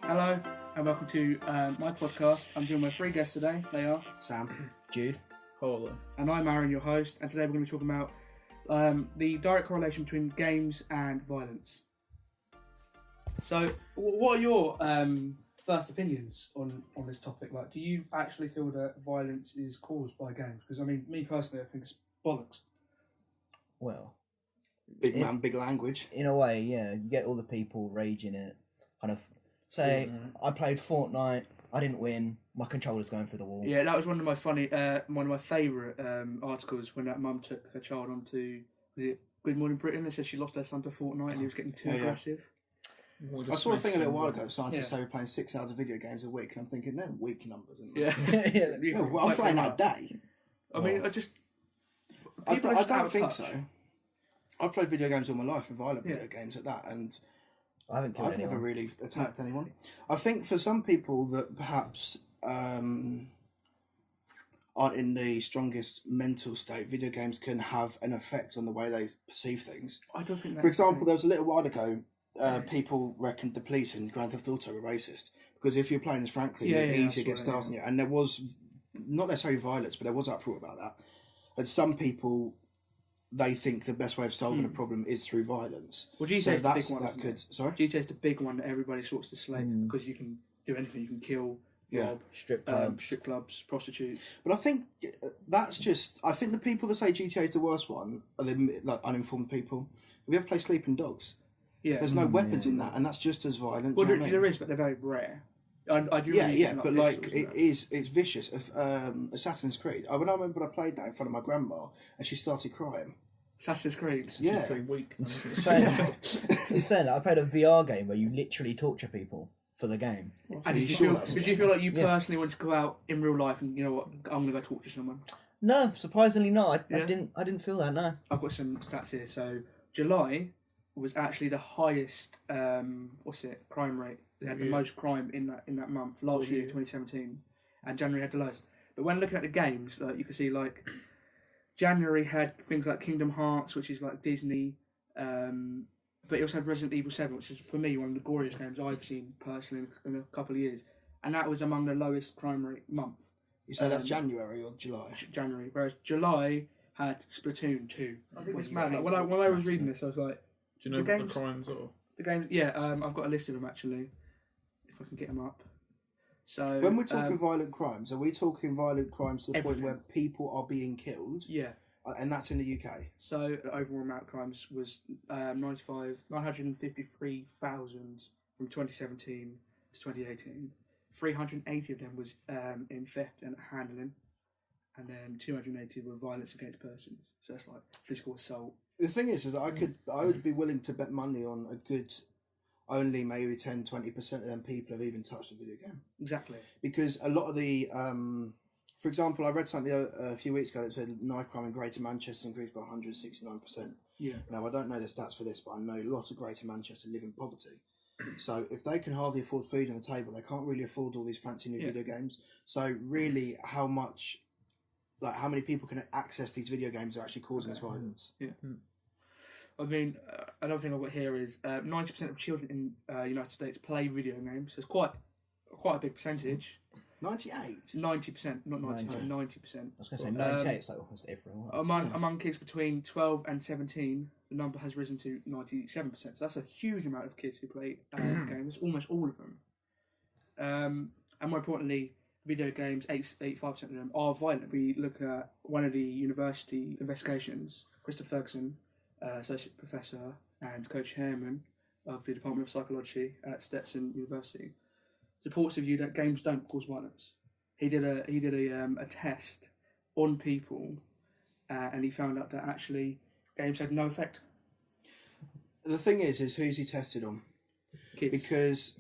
Hello and welcome to my podcast. I'm joined by three guests today. They are Sam, Jude, Hola. and I'm Aaron, your host. And today we're going to be talking about the direct correlation between games and violence. So, what are your first opinions on this topic? Like, do you actually feel that violence is caused by games? Because I mean, me personally, I think it's bollocks. Well, big man, big language. in a way, yeah. You get all the people raging it. Kind of say, I played Fortnite, I didn't win, my controller's going through the wall. Yeah, that was one of my favourite articles when that mum took her child onto, was it Good Morning Britain? They said she lost her son to Fortnite and he was getting too aggressive. I saw a thing a little while ago. Scientists say we're playing 6 hours of video games a week, and I'm thinking they're weak numbers, isn't they? Yeah. Well, I'm playing that day. I mean, I don't think so. I've played video games all my life, and violent video games at that, and I've never really attacked anyone. I think for some people that perhaps aren't in the strongest mental state, video games can have an effect on the way they perceive things. I don't think that's... For example, there was a little while ago, people reckoned the police in Grand Theft Auto were racist, because if you're playing as Franklin, you're easier to get stars on you. And there was not necessarily violence, but there was uproar about that. And some people, they think the best way of solving a problem is through violence. Well, GTA is the big one. Sorry? GTA is the big one that everybody sorts to slate because you can do anything. You can kill, rob, strip clubs, prostitutes. But I think that's just... I think the people that say GTA is the worst one are the like uninformed people. Have you ever played Sleeping Dogs? Yeah. There's no weapons in that, and that's just as violent. Well, there is, but they're very rare. I do but like it's vicious. Assassin's Creed. I remember I played that in front of my grandma, and she started crying. Assassin's Creed. Yeah. pretty weak. Saying that, I played a VR game where you literally torture people for the game. And did you feel like you personally wanted to go out in real life and, you know what, I'm going to go torture someone? No, surprisingly not. I didn't feel that, no. I've got some stats here. So July was actually the highest crime rate. They had the most crime in that month last year, 2017, and January had the lowest. But when looking at the games, you can see like January had things like Kingdom Hearts, which is like Disney, but it also had Resident Evil 7, which is for me one of the goriest games I've seen personally in a couple of years, and that was among the lowest crime rate month. You say that's January or July? January, whereas July had Splatoon 2. It's mad. Like, when I was reading this, I was like, do you know what the crimes are? The games, I've got a list of them actually, if I can get them up. So when we're talking violent crimes, are we talking violent crimes to the everything. point where people are being killed? Yeah. And that's in the UK? So the overall amount of crimes was 953,000 from 2017 to 2018. 380 of them was in theft and handling, and then 280 were violence against persons. So that's like physical assault. The thing is that I would be willing to bet money on a good, only maybe 10-20% of them people have even touched a video game. Exactly. Because a lot of the, for example, I read something a few weeks ago that said knife crime in Greater Manchester increased by 169%. Yeah. Now, I don't know the stats for this, but I know a lot of Greater Manchester live in poverty. So if they can hardly afford food on the table, they can't really afford all these fancy new video games. So really, how many people can access these video games are actually causing this violence? Yeah. I mean, another thing I've got here is 90% of children in the United States play video games. So it's quite a big percentage. 98? 90%, not 90%, 90%. I was going to say 98, so almost everyone. Among kids between 12 and 17, the number has risen to 97%. So that's a huge amount of kids who play games, almost all of them. And more importantly, video games, 85% of them are violent. If we look at one of the university investigations, Christopher Ferguson, Associate Professor and Co-Chairman of the Department of Psychology at Stetson University, supports the view that games don't cause violence. He did a test on people, and he found out that actually games had no effect. The thing is who's he tested on? Kids. Because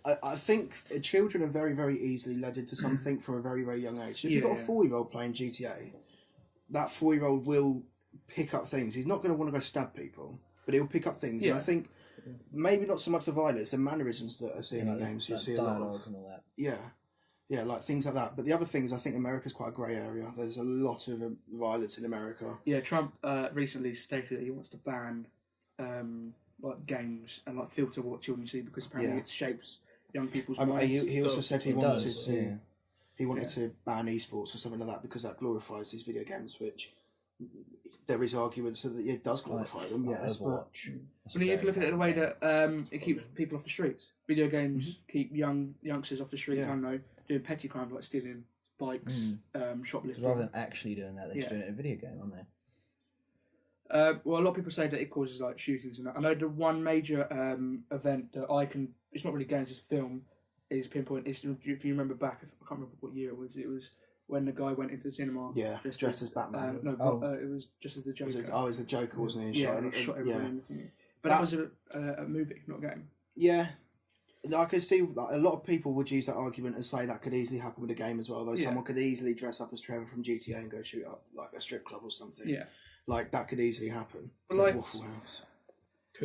I think children are very, very easily led into something from a very, very young age. So if you've got a 4-year-old playing GTA, that 4-year-old will pick up things. He's not going to want to go stab people, but he'll pick up things. Yeah. And I think maybe not so much the violence, the mannerisms that are seen in games. You see a lot of and all that. Yeah, like things like that. But the other thing is, I think America's quite a grey area. There's a lot of violence in America. Yeah, Trump recently stated that he wants to ban like games and like filter what children see because apparently it shapes young people's He minds. also said he It wanted does, to. yeah. He wanted to ban esports or something like that because that glorifies these video games, which there is arguments that it does glorify them. Like Yes, but Overwatch. That's When you very can look at it in a way game. that it keeps people off the streets. Video games keep youngsters off the street. Yeah. I don't know, doing petty crimes like stealing bikes, shoplifting. Rather than actually doing that, they're just Yeah. doing it in a video game, aren't they? Well, a lot of people say that it causes like shootings and that. I know the one major event that it's not really games, it's film, is pinpoint. If you remember back, I can't remember what year it was. It was when the guy went into the cinema. dressed as Batman. It was just as the Joker. it was the Joker, wasn't he? And he shot everyone in the thing. But that was a movie, not a game. Yeah. I can see a lot of people would use that argument and say that could easily happen with a game as well. Though someone could easily dress up as Trevor from GTA and go shoot up like a strip club or something. Yeah. Like that could easily happen. Like Waffle House.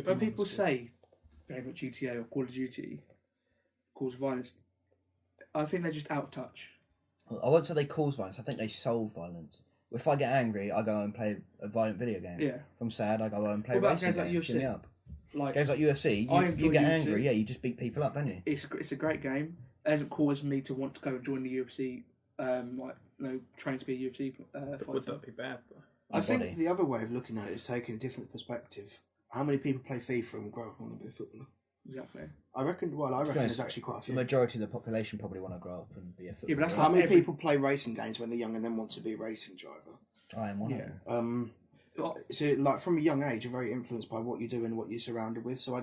When people say game like GTA or Call of Duty cause violence, I think they're just out of touch. I won't say they cause violence. I think they solve violence. If I get angry, I go and play a violent video game. Yeah. If I'm sad, I go and play a What about racing games like game. UFC? Cheer me up. Like Games like UFC, I enjoy you get UFC. angry, you just beat people up, don't you? it's a great game. It hasn't caused me to want to go and join the UFC. Train to be a UFC fighter. Would that be bad though? I think the other way of looking at it is taking a different perspective. How many people play FIFA and grow up and want to be a footballer? Exactly. I reckon there's actually quite a The few. majority of the population probably want to grow up and be a footballer. Yeah, but that's How like many people play racing games when they're young and then want to be a racing driver? I am one of them. So like from a young age, you're very influenced by what you do and what you're surrounded with. So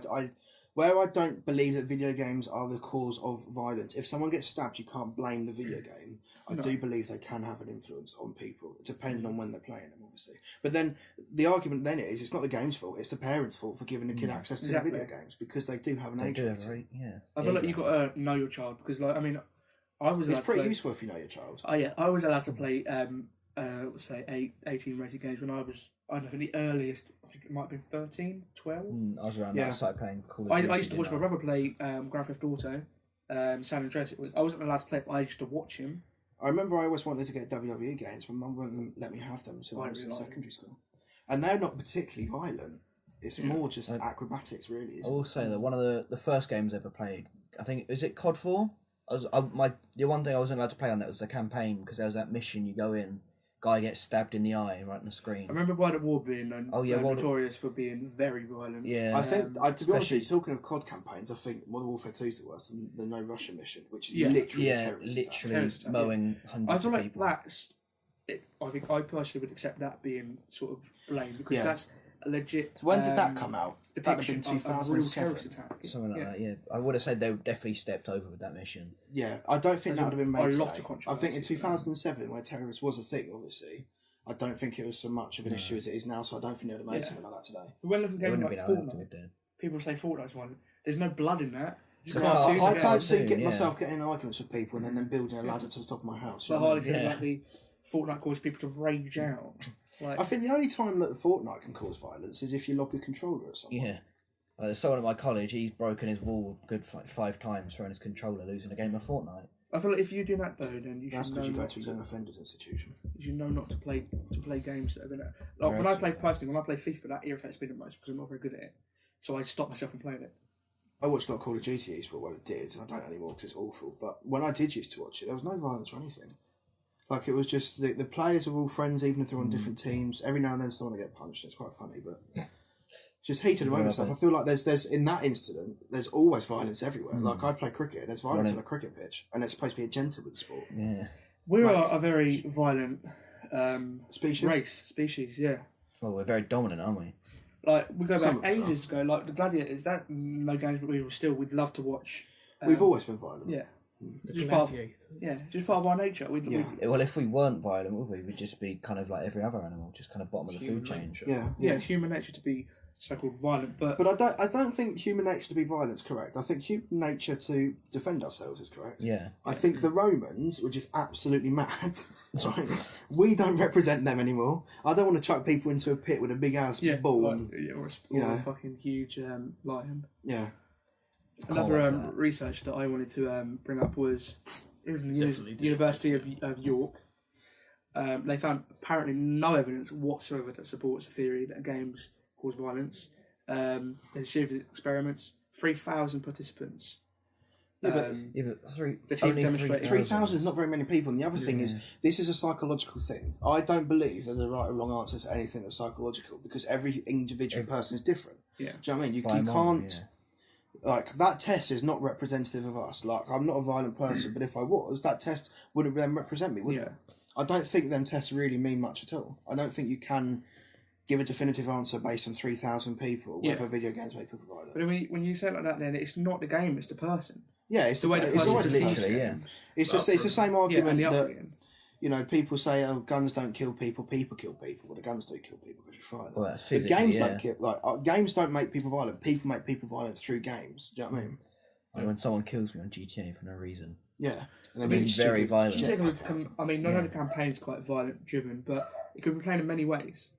where I don't believe that video games are the cause of violence. If someone gets stabbed, you can't blame the video game. I do believe they can have an influence on people, depending on when they're playing them, obviously. But then the argument then is it's not the game's fault; it's the parents' fault for giving the kid access to the video games because they do have an age rating. I feel like you've got to know your child because, like, I mean, I was. It's pretty useful if you know your child. Oh yeah, I was allowed to play, say 18 racing games when I was. I don't know, the earliest. I think it might have been 13, 12. I was around that. I started playing Call of Duty. I used to watch my brother play Grand Theft Auto, San Andreas. I wasn't allowed to play it, but I used to watch him. I remember I always wanted to get WWE games, but Mum wouldn't let me have them until I was in secondary school. And they're not particularly violent. It's more just acrobatics, really. I will say that one of the first games I ever played, I think, is it COD 4? The one thing I wasn't allowed to play on that was the campaign because there was that mission you go in, guy gets stabbed in the eye right on the screen. I remember World at War being notorious for being very violent. Yeah. I think, to be honest with you, talking of COD campaigns, I think Modern Warfare 2 is the worst, and the No Russian mission, which is literally a terrorist attack. mowing hundreds I feel of like people. I think I personally would accept that being sort of blamed because that's a legit. So when did that come out? That would have been depiction of a real terrorist 2007. attack. Something like that, yeah. I would have said they definitely stepped over with that mission. Yeah, I don't think that would have been made a lot today. of controversy. I think in 2007, where terrorism was a thing, obviously, I don't think it was so much of an issue as it is now, so I don't think they'd have made something like that today. When looking at It a game wouldn't like have been allowed to Fortnite, have done. people say Fortnite's violent. There's no blood in that. You So can't I- choose I a can't game. see Yeah. myself getting in arguments with people and then building a ladder to the top of my house. But you know? hardly feeling like the Fortnite caused people to rage out. Like, I think the only time that Fortnite can cause violence is if you lob your controller at someone. Yeah. There's someone at my college, he's broken his wall good 5 times throwing his controller, losing a game of Fortnite. I feel like if you do that though, then you That's should because know you go not to a young offenders institution. you should know not to play games that are gonna. Like when I play FIFA, that irritates me the most because I'm not very good at it. So I stop myself from playing it. I watched a lot of Call of Duty esport, well it did, I don't anymore because it's awful, but when I did used to watch it, there was no violence or anything. Like, it was just, the players are all friends, even if they're on different teams. Every now and then someone will get punched, it's quite funny, but just heated moment and stuff. I feel like there's in that incident, there's always violence everywhere. Like, I play cricket, and there's violence on a cricket pitch, and it's supposed to be a gentleman's sport. Yeah. We're a very violent species, yeah. Well, we're very dominant, aren't we? Like, we go Some back of us ages ago, like the Gladiators, that no games but we'd love to watch. We've always been violent. Yeah. The Just part, gladiator. just part of our nature. Well, if we weren't violent, would we? We'd just be kind of like every other animal, just kind of bottom of the food chain. Yeah. It's human nature to be so-called violent, but I don't think human nature to be violent is correct. I think human nature to defend ourselves is correct. Yeah. I think the Romans were just absolutely mad. Right? We don't represent them anymore. I don't want to chuck people into a pit with a big ass ball. Like, or a fucking huge lion. Yeah. Another research that I wanted to bring up was it was in the University of York. They found apparently no evidence whatsoever that supports the theory that games cause violence. There's a series of experiments, 3,000 participants. Yeah, but the team only demonstrated 3,000 is not very many people. And the other thing Yeah. is, this is a psychological thing. I don't believe there's a right or wrong answer to anything that's psychological because every individual person is different. Yeah. Do you know what I mean? You By a mile, can't. Like, that test is not representative of us. Like, I'm not a violent person, but if I was, that test wouldn't then represent me, would it? I don't think them tests really mean much at all. I don't think you can give a definitive answer based on 3,000 people whether video games make people violent. But when you say it like that, then it's not the game; it's the person. Yeah, it's the way the it's always person the sees person. it. It's the same argument and the that upbringing. people say, "Oh, guns don't kill people; people kill people." Well, the guns do kill people because you fire them. Well, that's But physically, games don't kill. Games don't make people violent. People make people violent through games. Do you know what I mean? Like when someone kills me on GTA for no reason. Yeah, and I mean, very violent. GTA not only the campaign is quite violent driven, but it can be played in many ways.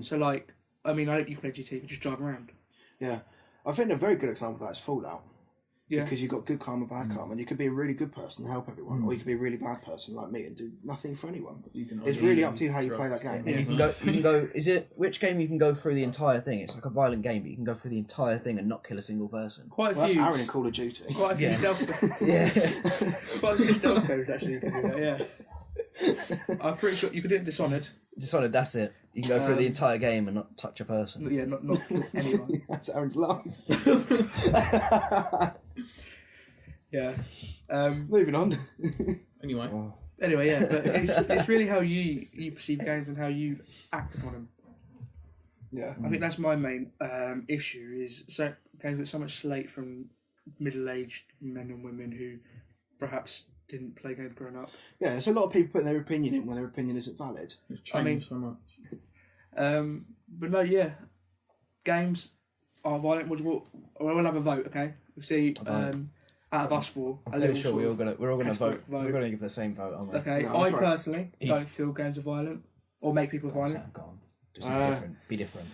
So, like, I know you can play GTA, you can just drive around. Yeah, I think a very good example of that is Fallout. Yeah. Because you've got good karma, bad karma, and you could be a really good person and help everyone, or you could be a really bad person like me and do nothing for anyone. It's really up to you how you play that game. And you can go. Is it which game you can go through the entire thing? It's like a violent game, but you can go through the entire thing and not kill a single person. Quite a Well, that's few. Aaron in Call of Duty. Quite a few stealth. Yeah. Quite a few stealth codes actually. You can do that, yeah. I'm pretty sure you could do it in Dishonored. Dishonored, that's it. You can go through the entire game and not touch a person. Yeah, not anyone. That's Aaron's life. Yeah. Moving on. Anyway. Anyway, yeah, but it's really how you perceive games and how you act upon them. Yeah. I think that's my main issue is games with so much slate from middle-aged men and women who perhaps didn't play games growing up. Yeah, there's a lot of people putting their opinion in when their opinion isn't valid. It's changed so much. But no, yeah, games are violent. We'll have a vote, okay? We'll see. Out of us four, I'm pretty sure we're all gonna vote. vote. We're gonna give the same vote, aren't we? Okay, No, I that's right. personally don't feel games are violent or make people violent. Sam, go on. Do something different. Be different.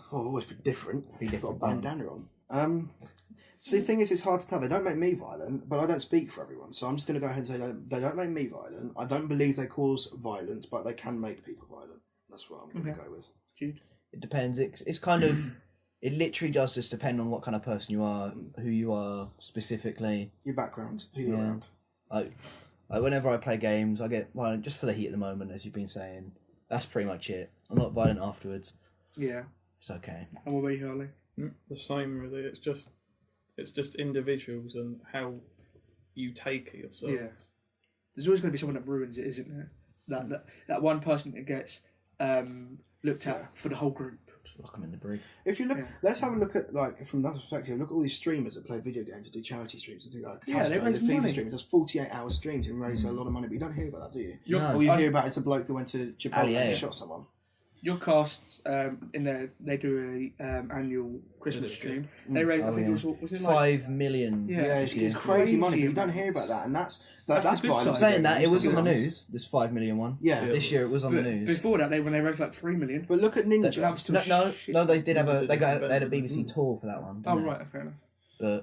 Oh, I've always been different. Be different. Got a bandana on. So the thing is, it's hard to tell. They don't make me violent, but I don't speak for everyone. So I'm just going to go ahead and say they don't make me violent. I don't believe they cause violence, but they can make people violent. That's what I'm going to go with. Jude? It depends. It's kind of. It literally does just depend on what kind of person you are, who you are specifically. Your background, who you're around. Like whenever I play games, I get violent just for the heat at the moment, as you've been saying. That's pretty much it. I'm not violent afterwards. Yeah. It's okay. And what about you, Harley? The same, really. It's just individuals and how you take it yourself. Yeah. There's always going to be someone that ruins it, isn't there? That one person that gets looked at for the whole group. Lock them in the brig. If you look, let's have a look at, like, from that perspective, look at all these streamers that play video games and do charity streams and things like that. Yeah, they raise the FIFA money. stream, does 48-hour streams and raise a lot of money, but you don't hear about that, do you? No. All you hear about is the bloke that went to Japan Ali, and shot someone. Your cast in there, they do a annual Christmas stream. They raise, I think it was it like 5 million. Yeah. It's crazy money, but you don't amounts. hear about that, and that's the good violence. side. Saying that, it was on the Sometimes. news. This 5 million one. Yeah. This year it was on the But news. before that, when they raised like 3 million. But look at Ninja. That was still shit. No, they did have They they had a did BBC tour for that one. Oh didn't they? right, fair enough.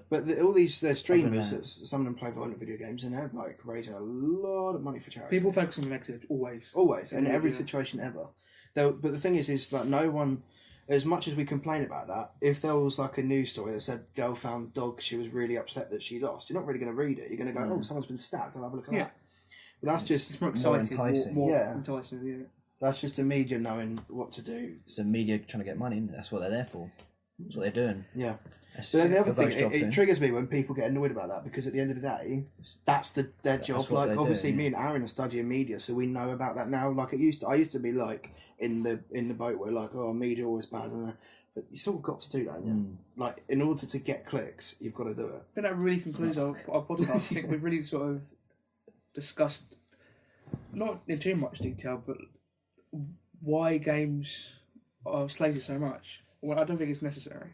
But All these streamers, that. some of them play violent video games, and they're like raising a lot of money for charity. People focus on the negative always. Always, in every Yeah. situation ever. But the thing is like no one, as much as we complain about that, if there was like a news story that said girl found dog, she was really upset that she lost, you're not really going to read it. You're going to go, oh, someone's been stabbed, I'll have a look at Yeah. that. But that's just It's more More exciting, enticing. more Yeah. enticing. Yeah. that's just the media knowing what to do. it's the media trying to get money. That's what they're there for. That's what they're doing. Yeah. That's But then the other what thing, those jobs it do. triggers me when people get annoyed about that, because at the end of the day, that's their job. what Like they do, obviously, yeah. me and Aaron are studying media, so we know about that now. Like I used to be like in the boat where like, oh, media always bad, and but you sort of got to do that. Yeah. Like in order to get clicks, you've got to do it. I think that really concludes our podcast. I think we've really sort of discussed, not in too much detail, but why games are slated so much. Well, I don't think it's necessary.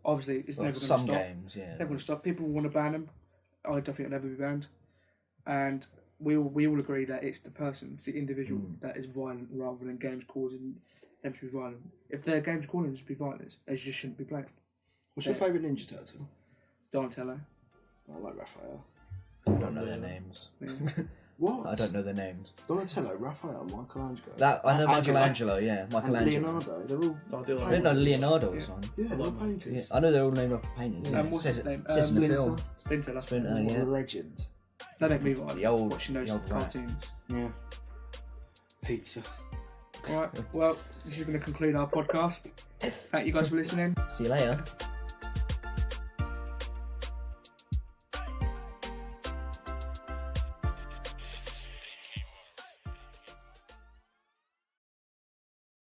Obviously, it's Well, never going to some stop. games, yeah. Never going to stop. People want to ban them. I don't think it'll never be banned. And we all agree that it's the person, it's the individual that is violent rather than games causing them to be violent. If their games causing them to be violent, they just shouldn't be played. What's your favourite Ninja Turtle? Donatello. I like Raphael. I don't know their names. Yeah. What? I don't know their names. Donatello, Raphael, Michelangelo. That I know Angelo. Michelangelo, yeah, And Michelangelo. Leonardo. They're all. I do I like didn't know painters. Leonardo was one. Yeah, they're all Yeah, painters. I know they're all named after painters. Yeah. What's Says his it- name? says in the Splinter. film. Splinter, that's Splinter, what yeah. Legend. They make me like The old- watching those the old rat. cartoons. Yeah. Pizza. Alright, well, this is going to conclude our podcast. Thank you guys for listening. See you later.